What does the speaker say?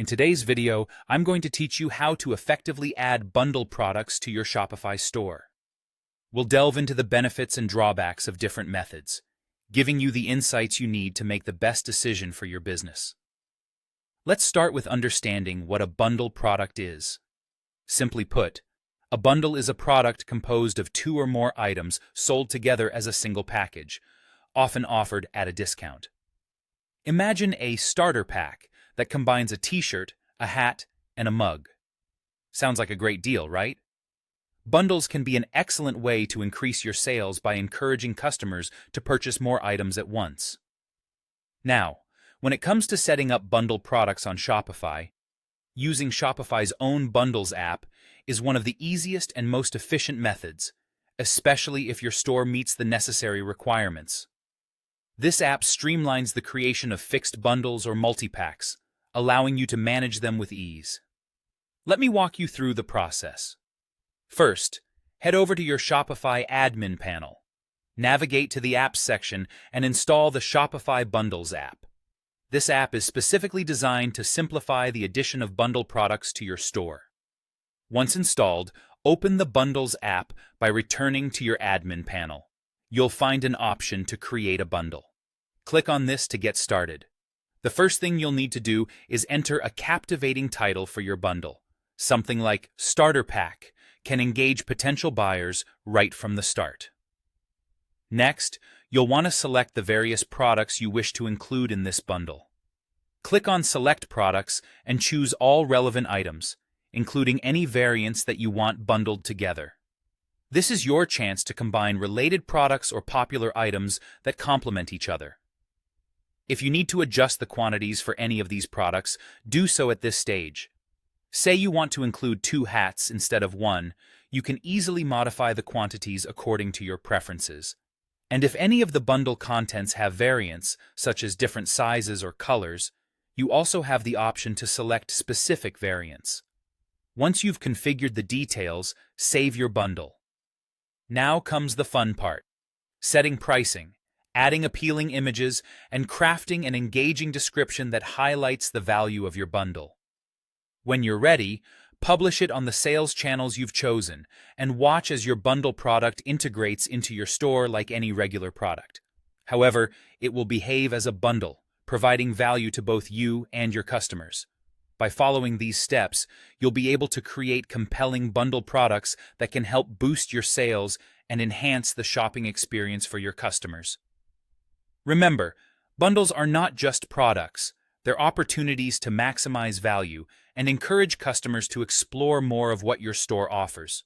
In today's video, I'm going to teach you how to effectively add bundle products to your Shopify store. We'll delve into the benefits and drawbacks of different methods, giving you the insights you need to make the best decision for your business. Let's start with understanding what a bundle product is. Simply put, a bundle is a product composed of two or more items sold together as a single package, often offered at a discount. Imagine a starter pack that combines a t-shirt, a hat, and a mug. Sounds like a great deal, right? Bundles can be an excellent way to increase your sales by encouraging customers to purchase more items at once. Now, when it comes to setting up bundle products on Shopify, using Shopify's own Bundles app is one of the easiest and most efficient methods, especially if your store meets the necessary requirements. This app streamlines the creation of fixed bundles or multi-packs, allowing you to manage them with ease. Let me walk you through the process. First, head over to your Shopify admin panel. Navigate to the Apps section and install the Shopify Bundles app. This app is specifically designed to simplify the addition of bundle products to your store. Once installed, open the Bundles app by returning to your admin panel. You'll find an option to create a bundle. Click on this to get started. The first thing you'll need to do is enter a captivating title for your bundle. Something like Starter Pack can engage potential buyers right from the start. Next, you'll want to select the various products you wish to include in this bundle. Click on Select Products and choose all relevant items, including any variants that you want bundled together. This is your chance to combine related products or popular items that complement each other. If you need to adjust the quantities for any of these products, do so at this stage. Say you want to include 2 hats instead of 1, you can easily modify the quantities according to your preferences. And if any of the bundle contents have variants, such as different sizes or colors, you also have the option to select specific variants. Once you've configured the details, save your bundle. Now comes the fun part: setting pricing, adding appealing images, and crafting an engaging description that highlights the value of your bundle. When you're ready, publish it on the sales channels you've chosen, and watch as your bundle product integrates into your store like any regular product. However, it will behave as a bundle, providing value to both you and your customers. By following these steps, you'll be able to create compelling bundle products that can help boost your sales and enhance the shopping experience for your customers. Remember, bundles are not just products. They're opportunities to maximize value and encourage customers to explore more of what your store offers.